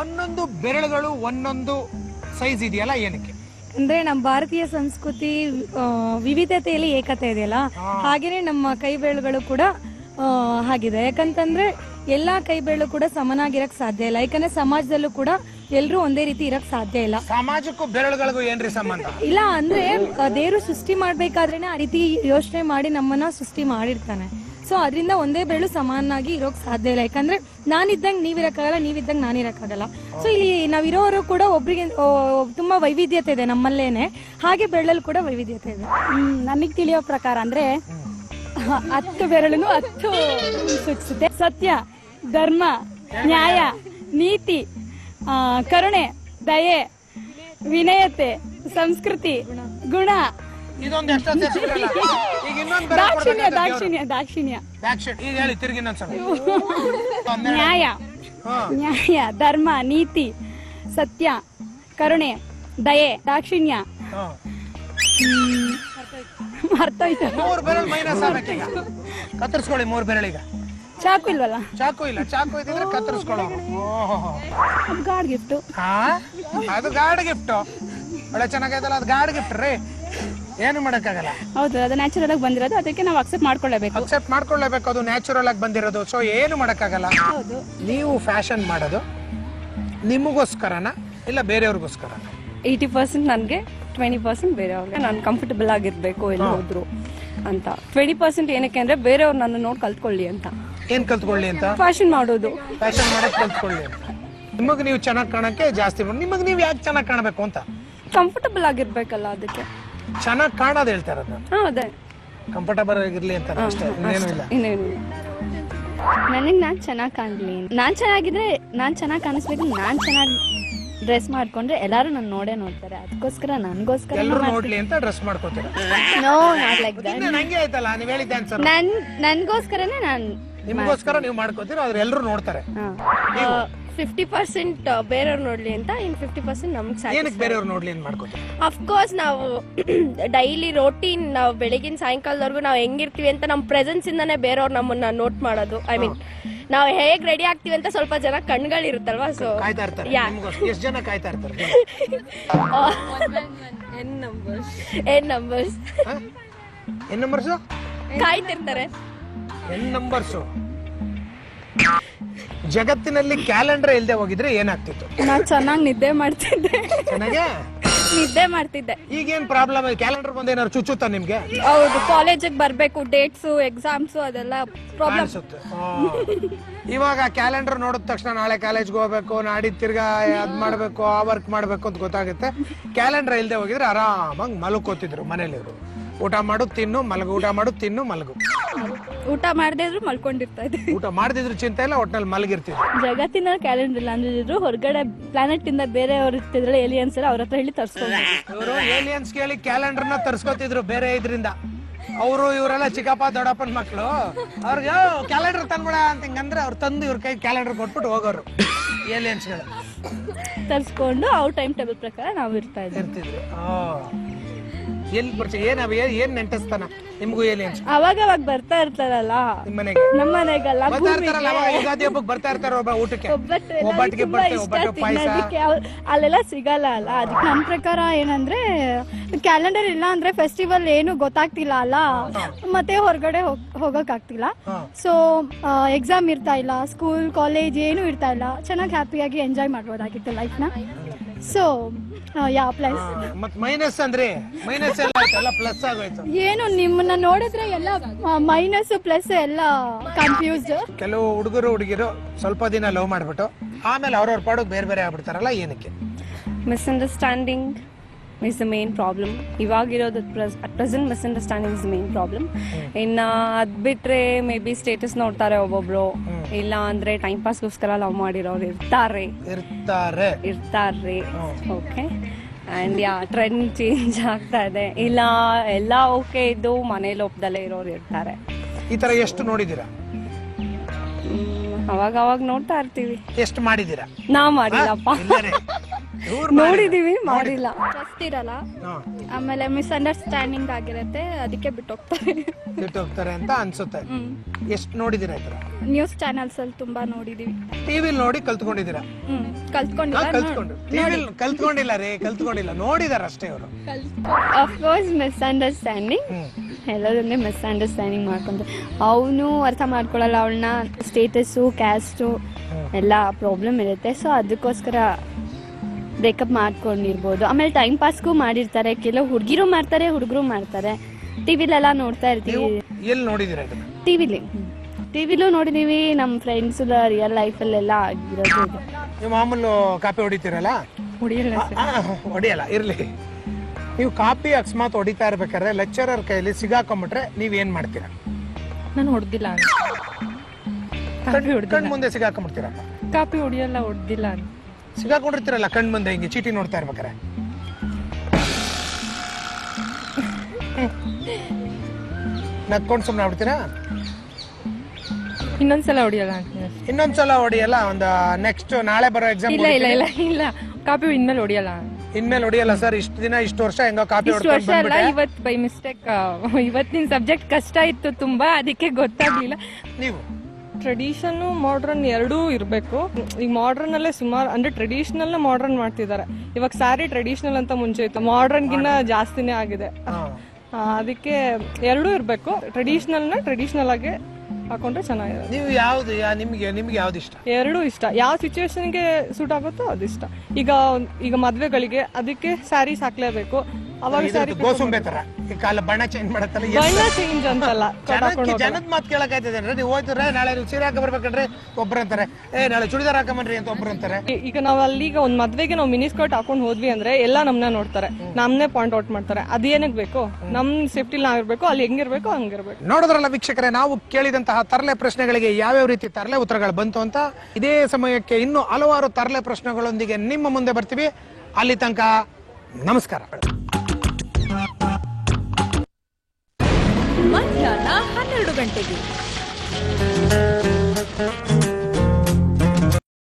ಒಂದೊಂದು ಬೆರಳುಗಳು ಒಂದೊಂದು ಸೈಜ್ ಇದೆಯಲ್ಲ, ಏನಕ್ಕೆ? ಅಂದ್ರೆ ನಮ್ಮ ಭಾರತೀಯ ಸಂಸ್ಕೃತಿ ವಿವಿಧತೆಯಲ್ಲಿ ಏಕತೆ ಇದೆಯಲ್ಲ, ಹಾಗೇನೆ ನಮ್ಮ ಕೈ ಬೆರಳುಗಳು ಕೂಡ ಹಾಗಿದೆ. ಯಾಕಂತಂದ್ರೆ ಎಲ್ಲಾ ಕೈ ಬೆರಳು ಕೂಡ ಸಮನಾಗಿರಕ್ ಸಾಧ್ಯ ಇಲ್ಲ. ಯಾಕಂದ್ರೆ ಸಮಾಜದಲ್ಲೂ ಕೂಡ ಎಲ್ರು ಒಂದೇ ರೀತಿ ಇರಕ್ ಸಾಧ್ಯ ಇಲ್ಲ. ಸಮಾಜಕ್ಕೂ ಬೆರಳುಗಳಿಗೂ ಏನ್ರಿ ಸಂಬಂಧ? ಇಲ್ಲ ಅಂದ್ರೆ ದೇವ್ರು ಸೃಷ್ಟಿ ಮಾಡ್ಬೇಕಾದ್ರೇನೆ ಆ ರೀತಿ ಯೋಚನೆ ಮಾಡಿ ನಮ್ಮನ್ನ ಸೃಷ್ಟಿ ಮಾಡಿರ್ತಾನೆ. ಸೊ ಅದರಿಂದ ಒಂದೇ ಬೆರಳು ಸಮಾನಾಗಿ ಇರೋಕ್ ಸಾಧ್ಯ ಇಲ್ಲ. ಯಾಕಂದ್ರೆ ನಾನಿದ್ದಂಗೆ ನೀವಿರಕ್ಕಾಗಲ್ಲ, ನೀವಿದ್ದಂಗೆ ನಾನಿರಕ್ಕಾಗಲ್ಲ. ಸೊ ಇಲ್ಲಿ ನಾವಿರೋರು ಕೂಡ ಒಬ್ರಿಗೆ ತುಂಬಾ ವೈವಿಧ್ಯತೆ ಇದೆ ನಮ್ಮಲ್ಲೇನೆ, ಹಾಗೆ ಬೆರಳಲ್ಲಿ ಕೂಡ ವೈವಿಧ್ಯತೆ ಇದೆ. ನನಗೆ ತಿಳಿಯೋ ಪ್ರಕಾರ ಅಂದ್ರೆ 10 ಬೆರಳುನು 10 ಸೂಚಿಸುತ್ತೆ. ಸತ್ಯ, ಧರ್ಮ, ನ್ಯಾಯ, ನೀತಿ, ಕರುಣೆ, ದಯೆ, ವಿನಯತೆ, ಸಂಸ್ಕೃತಿ, ಗುಣ, ದಾಕ್ಷಿಣ್ಯ ದಾಕ್ಷಿಣ್ಯ ದಾಕ್ಷಿಣ್ಯ ನ್ಯಾಯ, ನ್ಯಾಯ, ಧರ್ಮ, ನೀತಿ, ಸತ್ಯ, ಕರುಣೆ, ದಯೆ, ದಾಕ್ಷಿಣ್ಯ. ಮರ್ತೋಯ್ತು. 3 ಬೆರಳು ಮೈನಸ್ ಆಗಬೇಕೀಗ. ಕತ್ತರಿಸ್ಕೊಳ್ಳಿ 3 ಬೆರಳಿಗ. ಚಾಕು ಇಲ್ವಲ್ಲ? ಚಾಕು ಇಲ್ಲ. ಚಾಕು ಇದ್ದಿದ್ರೆ ಕತ್ತರಿಸ್ಕೊಳ್ಳೋ. God gift. ಅದು ಗಾಡ್ ಗಿಫ್ಟ್. ಒಳ್ಳೆ ಚೆನ್ನಾಗೈತಲ್ಲ, ಅದು ಗಾಡ್ ಗಿಫ್ಟ್ ರೀ. ಏನು ಮಾಡಕ್ಕಾಗಲ್ಲ. ಹೌದು, ಅದು ನ್ಯಾಚುರಲ್ ಆಗಿ ಬಂದಿರೋದು, ಅದಕ್ಕೆ ನಾವು ಅಕ್ಸೆಪ್ಟ್ ಮಾಡ್ಕೊಳ್ಳೇಬೇಕು. ಅದು ನ್ಯಾಚುರಲ್ ಆಗಿ ಬಂದಿರೋದು. ಸೊ ಏನು ಮಾಡಕ್ಕಾಗಲ್ಲ. ನೀವು ಫ್ಯಾಷನ್ ಮಾಡೋದು ನಿಮಗೋಸ್ಕರನ ಇಲ್ಲ ಬೇರೆಯವ್ರಿಗೋಸ್ಕರ? 80% ನನಗೆ, 20% ಬೇರೆಯವ್ರಿಗೆ. ನಾನು ಕಂಫರ್ಟಬಲ್ ಆಗಿರ್ಬೇಕು ಎಲ್ಲ ಹೋದ್ರು ಅಂತ. 20% ಏನಕ್ಕೆ ಅಂದ್ರೆ ಬೇರೆಯವ್ರು ನನ್ನ ನೋಡಿ ಕಲ್ತ್ಕೊಳ್ಳಿ ಅಂತ. ಏನ್ ಕಲ್ತ್ಕೊಳ್ಳಿ ಅಂತ? ಫ್ಯಾಷನ್ ಮಾಡೋದು. ಫ್ಯಾಷನ್ ಮಾಡೋದು ಕಲ್ತ್ಕೊಳ್ಳಿ ಅಂತ. ನಿಮಗೆ ನೀವು ಚೆನ್ನಾಗಿ ಕಾಣಕ್ಕೆ ಜಾಸ್ತಿ, ನಿಮಗೆ ನೀವು ಯಾಕೆ ಚೆನ್ನಾಗಿ ಕಾಣಬೇಕು ಅಂತ? ಕಂಫರ್ಟಬಲ್ ಆಗಿರ್ಬೇಕಲ್ಲ, ಅದಕ್ಕೆ. ಚೆನ್ನಾಗಿ ಕಾಣೋದು ಹೇಳ್ತಾರೆ ಅದನ್ನ. ಅದೇ ಕಂಫರ್ಟಬಲ್ ಆಗಿರ್ಲಿ ಅಂತ ಅಷ್ಟೇ, ಇನ್ನೇನು ಇಲ್ಲ. ನನಗೆ ನಾನು ಚೆನ್ನಾಗಿ ಕಾಣಲಿ, ನಾನು ಚೆನ್ನಾಗಿದ್ರೆ ನಾನು ಚೆನ್ನಾಗಿ ಕಾಣಿಸ್ಬೇಕು. ನಾನು ಚೆನ್ನಾಗಿ ಡ್ರೆಸ್ ಮಾಡ್ಕೊಂಡ್ರೆ ಎಲ್ಲಾರು ನನ್ನ ನೋಡೇ ನೋಡ್ತಾರೆ. ಅದಕ್ಕೋಸ್ಕರ ನನಗೋಸ್ಕರ ಎಲ್ಲರೂ ನೋಡ್ಲಿ ಅಂತ ಡ್ರೆಸ್ ಮಾಡ್ಕೋತೀರಾ? No, not like that. ನಂಗೆ ಆಯ್ತಲ್ಲ, ನೀವು ಹೇಳಿದ್ದೆ ಆನ್ಸರ್. ನನಗೋಸ್ಕರನೇ ನಾನು, ನಿಮಗೋಸ್ಕರ ನೀವು ಮಾಡ್ಕೋತೀರಾ, ಆದ್ರೆ ಎಲ್ಲರೂ ನೋಡ್ತಾರೆ. 50% ಬೇರೆಯವ್ರು ನೋಡ್ಲಿ ಅಂತ, ಇನ್ 50% ನಮ್ಗೆ. ಏನಕ್ಕೆ ಬೇರೆಯವ್ರು ನೋಡ್ಲಿ ಅಂತ ಮಾಡ್ಕೋತೀರಾ? ಅಫ್ಕೋರ್ಸ್ ನಾವು ಡೈಲಿ ರೋಟೀನ್, ನಾವು ಬೆಳಗಿನ ಸಾಯಂಕಾಲದವರೆಗೂ ನಾವು ಹೆಂಗಿರ್ತೀವಿ ಅಂತ ನಮ್ಮ ಪ್ರೆಸೆನ್ಸ್ ಇಂದಾನೆ ಬೇರೆಯವ್ರು ನಮ್ಮನ್ನ ನೋಟ್ ಮಾಡೋದು. ಐ ಮೀನ್ ನಾವು ಹೇಗ್ ರೆಡಿ ಆಗ್ತೀವಿ ಅಂತ ಸ್ವಲ್ಪ ಜನ ಕಣ್ಗಳಿರುತ್ತಲ್ವಾ, ಸೊ ಕಾಯ್ತಾ ಇರ್ತಾರೆ. ಎಷ್ಟು ಜನ ಕಾಯ್ತಾ ಇರ್ತಾರೆ? ಎನ್ ನಂಬರ್ಸ್ ಕಾಯ್ತಿರ್ತಾರೆ. N numbers. ಜಗತ್ತಿನಲ್ಲಿ ಕ್ಯಾಲೆಂಡರ್ ಇಲ್ಲದೆ ಹೋಗಿದ್ರೆ ಏನಾಗ್ತಿತ್ತು? ನಾನು ಚೆನ್ನಾಗಿ ನಿದ್ದೆ ಮಾಡ್ತಿದ್ದೆ. ಚೆನ್ನಾಗೆ ನಿದ್ದೆ ಮಾಡ್ತಿದ್ದೆ. ಈಗೇನ್ ಪ್ರಾಬ್ಲಮ್? ಕ್ಯಾಲೆಂಡರ್ ಬಂದು ಏನಾದ್ರು ಚುಚ್ಚುತ್ತಾ ನಿಮ್ಗೆ? ಹೌದು, ಕಾಲೇಜಿಗೆ ಬರ್ಬೇಕು, ಡೇಟ್ಸ್, ಎಕ್ಸಾಮ್ಸ್, ಅದೆಲ್ಲ ಪ್ರಾಬ್ಲಮ್. ಇವಾಗ ಕ್ಯಾಲೆಂಡರ್ ನೋಡಿದ ತಕ್ಷಣ ನಾಳೆ ಕಾಲೇಜ್ಗೆ ಹೋಗ್ಬೇಕು, ನಾಡಿದ್ದು ತಿರ್ಗಾ ಅದ್ ಮಾಡ್ಬೇಕು, ಆ ವರ್ಕ್ ಮಾಡ್ಬೇಕು ಅಂತ ಗೊತ್ತಾಗುತ್ತೆ. ಕ್ಯಾಲೆಂಡರ್ ಇಲ್ಲದೆ ಹೋಗಿದ್ರೆ ಆರಾಮಾಗಿ ಮಲ್ಕೋತಿದ್ರು ಮನೇಲಿದ್ರು. ಊಟ ಮಾಡು ತಿನ್ನು ಮಲಗು, ಊಟ ಮಾಡು ತಿನ್ನು ಮಲಗು. ಊಟ ಮಾಡದೇ ಇದ್ರು ಮಲ್ಕೊಂಡಿರ್ತಾ ಇದ್ದೆ. ಊಟ ಮಾಡದಿದ್ರು ಚಿಂತೆ ಇಲ್ಲ, ಒಟ್ನಲ್ಲಿ ಮಲಗಿರ್ತಿದ್ರು. ಜಗತ್ತಿನ ಕ್ಯಾಲೆಂಡರ್ ಇಲ್ಲ ಅಂದಿದ್ರು, ಹೊರಗಡೆ ಪ್ಲಾನೆಟ್ ಇಂದ ಬೇರೆಯವ್ರು ಇರ್ತಿದ್ರಲ್ಲ, ಏಲಿಯನ್ಸ್ ಎಲ್ಲ, ಅವ್ರ ಹತ್ರ ಹೇಳಿ ತರ್ಸ್ಕೊಂಡು. ಇವರು ಏಲಿಯನ್ಸ್ ಕೇಳಿ ಕ್ಯಾಲೆಂಡರ್ ನ ತರ್ಸ್ಕೊತಿದ್ರು ಬೇರೆ ಇದ್ರಿಂದ. ಅವರು ಇವರೆಲ್ಲ ಚಿಕ್ಕಪ್ಪ ದೊಡ್ಡಪ್ಪನ ಮಕ್ಳು, ಅವ್ರಿಗೆ ಕ್ಯಾಲೆಂಡರ್ ತಂದ್ಬಿಡ ಅಂತ ಹಿಂಗಂದ್ರೆ ಅವ್ರು ತಂದು ಇವ್ರ ಕೈ ಕ್ಯಾಲೆಂಡರ್ ಕೊಟ್ಬಿಟ್ಟು ಹೋಗೋರು ಏಲಿಯನ್ಸ್ ಗಳು. ತರ್ಸ್ಕೊಂಡು ಅವ್ರ ಟೈಮ್ ಟೇಬಲ್ ಪ್ರಕಾರ ನಾವು ಇರ್ತಿದ್ರು. ಎಲ್ಲಿ ಬರ್ತೀವಿ? ಏನ್ ನೆಂಟಸ್ತಾನ ನಿಮ್ಗೂ ಏಲಿಯನ್ಸ್? ಅವಾಗ ಬರ್ತಾ ಇರ್ತಾರಲ್ಲ ನಿಮ್ಮ ಮನೆಗೆ. ನಮ್ಮ ಮನೆಗೆಲ್ಲ ಯುಗಾದಿ ಹಬ್ಬಕ್ಕೆ ಬರ್ತಾ ಇರ್ತಾರ ಊಟಕ್ಕೆ. ಅಲ್ಲೆಲ್ಲ ಸಿಗಲ್ಲ ಅಲ್ಲ. ಅದಕ್ಕೆ ನಮ್ ಪ್ರಕಾರ ಏನಂದ್ರೆ ಕ್ಯಾಲೆಂಡರ್ ಇಲ್ಲ ಅಂದ್ರೆ ಫೆಸ್ಟಿವಲ್ ಏನು ಗೊತ್ತಾಗ್ತಿಲ್ಲ ಅಲ್ಲ, ಮತ್ತೆ ಹೊರಗಡೆ ಹೋಗಕ್ ಆಗ್ತಿಲ್ಲ. ಸೊ ಎಕ್ಸಾಮ್ ಇರ್ತಾ ಇಲ್ಲ, ಸ್ಕೂಲ್ ಕಾಲೇಜ್ ಏನು ಇರ್ತಾ ಇಲ್ಲ, ಚೆನ್ನಾಗಿ ಹ್ಯಾಪಿಯಾಗಿ ಎಂಜಾಯ್ ಮಾಡ್ಬೋದಾಗಿತ್ತು ಲೈಫ್ ನ. So yeah plus. ಮತ್ ಮೈನಸ್ ಅಂದ್ರೆ ಮೈನಸ್ ಎಲ್ಲ ಪ್ಲಸ್ ಆಗೋಯ್ತು. ಏನು ನಿಮ್ಮನ್ನ ನೋಡಿದ್ರೆ ಎಲ್ಲ ಮೈನಸ್ ಪ್ಲಸ್ ಎಲ್ಲ ಕನ್ಫ್ಯೂಸ್ಡ್. ಕೆಲವು ಹುಡುಗಿರು ಸ್ವಲ್ಪ ದಿನ ಲವ್ ಮಾಡ್ಬಿಟ್ಟು ಆಮೇಲೆ ಅವ್ರವ್ರ ಪಾಡು ಬೇರೆ ಬೇರೆ ಆಗ್ಬಿಡ್ತಾರಲ್ಲ, ಏನಕ್ಕೆ? Misunderstanding is the main problem. ಇವಾಗಿರೋದು at present misunderstanding is the main problem. ಇನ್ನ ಅದ್ ಬಿಟ್ರೆ ಮೇ ಬಿ ಸ್ಟೇಟಸ್ ನೋಡ್ತಾರೆ ಒಬ್ಬೊಬ್ರು, ಇಲ್ಲ ಅಂದ್ರೆ ಟೈಮ್ ಪಾಸ್ಗೋಸ್ಕರ ಲವ್ ಮಾಡಿರೋರು ಇರ್ತಾರೆ. ಓಕೆ, ಅಂಡ್ ಟ್ರೆಂಡ್ ಚೇಂಜ್ ಆಗ್ತಾ ಇದೆ. ಇಲ್ಲ ಎಲ್ಲ ಓಕೆ ಇದ್ದು ಮನೇಲಿ ಒಪ್ಪದಲ್ಲೇ ಇರೋರು ಇರ್ತಾರೆ. ಈ ತರ ಎಷ್ಟು ನೋಡಿದೀರಾ? ಅವಾಗ ನೋಡ್ತಾ ಇರ್ತೀವಿ. ಎಷ್ಟು ಮಾಡಿದೀರಾ? ನಾವ್ ಮಾಡಿಲ್ಲಪ್ಪ. ನೋಡಿದೀವಿ, ಮಾಡಿಲ್ಲ. ಟ್ರಸ್ಟ್ ಇರಲ್ಲ, ಹಾ, ಆಮೇಲೆ ಮಿಸ್ಅಂಡರ್ಸ್ಟ್ಯಾಂಡಿಂಗ್ ಆಗಿರುತ್ತೆ, ಅದಕ್ಕೆ ಬಿಟ್ಟು ಹೋಗ್ತಾರೆ. ಬಿಟ್ಟು ಹೋಗ್ತಾರೆ ಅಂತ ಅನ್ಸುತ್ತೆ. ಎಷ್ಟು ನೋಡಿದೀರಾ ಈ ತರ? ನ್ಯೂಸ್ ಚಾನೆಲ್ಸ್ ಅಲ್ಲಿ ತುಂಬಾ ನೋಡಿದೀವಿ. ಟಿವಿಲ್ ನೋಡಿ ಕಲ್ತ್ಕೊಂಡಿದ್ದೀರಾ? ಕಲ್ತ್ಕೊಂಡಿಲ್ಲ, ಕಲ್ತ್ಕೊಂಡಿಲ್ಲ ರೀ, ಕಲ್ತ್ಕೊಂಡಿಲ್ಲ, ನೋಡಿದಾರ ಅಷ್ಟೇ ಅವರು. ಅಫ್ಕೋರ್ಸ್ ಮಿಸ್ಅಂಡರ್ಸ್ಟ್ಯಾಂಡಿಂಗ್, ಎಲ್ಲದನ್ನೇ ಮಿಸ್ಅಂಡರ್ಸ್ಟ್ಯಾಂಡಿಂಗ್ ಮಾಡ್ಕೊಂತಾರೆ. ಅವನು ಅರ್ಥ ಮಾಡ್ಕೊಳಲ್ಲ ಅವಳನ್ನ, ಸ್ಟೇಟಸ್ಸು, ಕ್ಯಾಸ್ಟು ಎಲ್ಲ ಪ್ರಾಬ್ಲಮ್ ಇರುತ್ತೆ. ಸೊ ಅದಕ್ಕೋಸ್ಕರ ಬ್ರೇಕಪ್ ಮಾಡ್ಕೊಂಡಿರ್ಬೋದು. ಆಮೇಲೆ ಟೈಮ್ ಪಾಸ್ಗೂ ಮಾಡಿರ್ತಾರೆ, ಕೆಲವು ಹುಡುಗಿರು ಮಾಡ್ತಾರೆ, ಹುಡುಗರು ಮಾಡ್ತಾರೆ. ಟಿವಿಲೆಲ್ಲ ನೋಡ್ತಾ ಇರ್ತೀವಿ. ಎಲ್ಲಿ ನೋಡಿದಿರಾ ಇದನ್ನ? ಟಿವಿಲೂ ನೋಡಿದೀವಿ, ನಮ್ಮ ಫ್ರೆಂಡ್ಸ್ ರಿಯಲ್ ಲೈಫಲ್ಲೆಲ್ಲ ಆಗಿರೋದು ಇದೆ. ನೀವು ಮಾಮೂಲು ಕಾಪಿ ಹೊಡಿತೀರಲ್ಲ? ಹೊಡಿಯಲ್ಲ, ಇರ್ಲಿ. ನೀವು ಕಾಪಿ ಅಕಸ್ಮಾತ್ ಹೊಡಿತಾ ಇರ್ಬೇಕಾದ್ರೆ ಲೆಕ್ಚರರ್ ಕೈಯಲ್ಲಿ ಸಿಗಾಕೊಂಡ್ಬಿಟ್ರೆ ನೀವ್ ಏನ್ ಮಾಡ್ತೀರಾ? ನಾನು ಹೊಡೆದಿಲ್ಲ, ಕಣ್ ಮುಂದೆ ಸಿಗಾಕೊಂಡ್ಬಿಡ್ತೀರಪ್ಪ? ಕಾಪಿ ಹೊಡಿಯಲ್ಲ, ಹೊಡೆದಿಲ್ಲ. ಸಿಗಾಕೊಂಡಿರ್ತೀರಲ್ಲ ಕಣ್ ಮುಂದೆ ಹಿಂಗೆ ಚೀಟಿ ನೋಡ್ತಾ ಇರ್ಬೇಕಾರೆ, ನಕ್ಕೊಂಡು ಸುಮ್ಮನೆ ಆಗ್ಬಿಡ್ತೀರಾ? ಇನ್ನೊಂದ್ಸಲ ಹೊಡಿಯಲ್ಲ. ಇನ್ನೊಂದ್ಸಲ ಹೊಡಿಯಲ್ಲ? ಒಂದು ನೆಕ್ಸ್ಟ್ ನಾಳೆ ಬರೋ ಎಕ್ಸಾಮ್? ಇಲ್ಲ, ಕಾಪಿ ಇನ್ಮೇಲೆ ಹೊಡಿಯಲ್ಲ. ಇನ್ಮೇಲೆ ಹೊಡಿಯಲ್ಲ ಸರ್? ಇಷ್ಟು ದಿನ ಇಷ್ಟು ವರ್ಷ ಹೆಂಗೋ ಕಾಪಿ ವರ್ಷ ಅಲ್ಲ, ಇವತ್ತು ಬೈ ಮಿಸ್ಟೇಕ್. ಇವತ್ತಿನ ಸಬ್ಜೆಕ್ಟ್ ಕಷ್ಟ ಇತ್ತು ತುಂಬಾ, ಅದಕ್ಕೆ ಗೊತ್ತಾಗ್ಲಿಲ್ಲ. ನೀವು ಟ್ರೆಡಿಷನ್ ಮಾಡರ್ನ್ ಎರಡೂ ಇರಬೇಕು. ಈಗ ಮಾಡರ್ನ್ ಅಲ್ಲೇ ಸುಮಾರು ಅಂದ್ರೆ ಟ್ರೆಡಿಷನಲ್ ಮಾಡರ್ನ್ ಮಾಡ್ತಿದ್ದಾರೆ. ಇವಾಗ ಸ್ಯಾರಿ ಟ್ರೆಡಿಷನಲ್ ಅಂತ ಮುಂಚೆ ಇತ್ತು, ಮಾಡರ್ನ್ ಗಿನ್ನ ಜಾಸ್ತಿನೇ ಆಗಿದೆ. ಅದಕ್ಕೆ ಎರಡೂ ಇರಬೇಕು. ಟ್ರೆಡಿಷನಲ್ ಆಗಿ ಹಾಕೊಂಡ್ರೆ ಚೆನ್ನಾಗಿದೆ. ನೀವು ಯಾವ್ದು ನಿಮ್ಗೆ ಯಾವ್ದು ಇಷ್ಟ? ಎರಡೂ ಇಷ್ಟ. ಯಾವ ಸಿಚುವೇಶನ್ಗೆ ಸೂಟ್ ಆಗುತ್ತೋ ಅದು ಇಷ್ಟ. ಈಗ ಮದ್ವೆಗಳಿಗೆ ಅದಕ್ಕೆ ಸ್ಯಾರೀಸ್ ಹಾಕ್ಲೇಬೇಕು. ಅವಾಗ ಸ್ಯಾರಿ ಗೋಸುಂಬೆ ತರ ಈ ಕಾಲ ಬಣ್ಣ ಚೇಂಜ್ ಮಾಡತ್ತಲ್ಲ, ಬಣ್ಣ ಚೇಂಜ್ ಅಂತಲ್ಲ, ಜನದ ಮಾತು ಕೇಳಕ್ಕಾಯ್ತದೆ. ನೀವು ಹೋಯ್ತಾರೆ ನಾಳೆ ನೀವು ಸೀರೆ ಹಾಕ ಬರ್ಬೇಕಂದ್ರೆ ಒಬ್ರು ಅಂತಾರೆ, ನಾಳೆ ಚುಡಿದಾರ್ ಹಾಕೊಂಬನ್ರಿ ಅಂತ ಒಬ್ರು ಅಂತಾರೆ. ಈಗ ನಾವ್ ಅಲ್ಲಿಗ ಒಂದ್ ಮದ್ವೆಗೆ ನಾವು ಮಿನಿ ಸ್ಕರ್ಟ್ ಹಾಕೊಂಡ್ ಹೋದ್ವಿ ಅಂದ್ರೆ ಎಲ್ಲ ನಮ್ನ ನೋಡ್ತಾರೆ, ನಮ್ನೇ ಪಾಯಿಂಟ್ ಔಟ್ ಮಾಡ್ತಾರೆ. ಅದೇನಕ್ ಬೇಕು? ನಮ್ ಸೇಫ್ಟಿ ಆಗಿರ್ಬೇಕು, ಅಲ್ಲಿ ಹೆಂಗಿರ್ಬೇಕು ಹಂಗಿರ್ಬೇಕು. ನೋಡಿದ್ರಲ್ಲ ವೀಕ್ಷಕರೇ, ನಾವು ಕೇಳಿದಂತಹ ತರಲೆ ಪ್ರಶ್ನೆಗಳಿಗೆ ಯಾವ್ಯಾವ ರೀತಿ ತರಲೆ ಉತ್ತರಗಳು ಬಂತು ಅಂತ. ಇದೇ ಸಮಯಕ್ಕೆ ಇನ್ನು ಹಲವಾರು ತರಲೆ ಪ್ರಶ್ನೆಗಳೊಂದಿಗೆ ನಿಮ್ಮ ಮುಂದೆ ಬರ್ತೀವಿ. ಅಲ್ಲಿ ತನಕ ನಮಸ್ಕಾರ. ಮಧ್ಯಾಹ್ನ 12 ಗಂಟೆಗೆ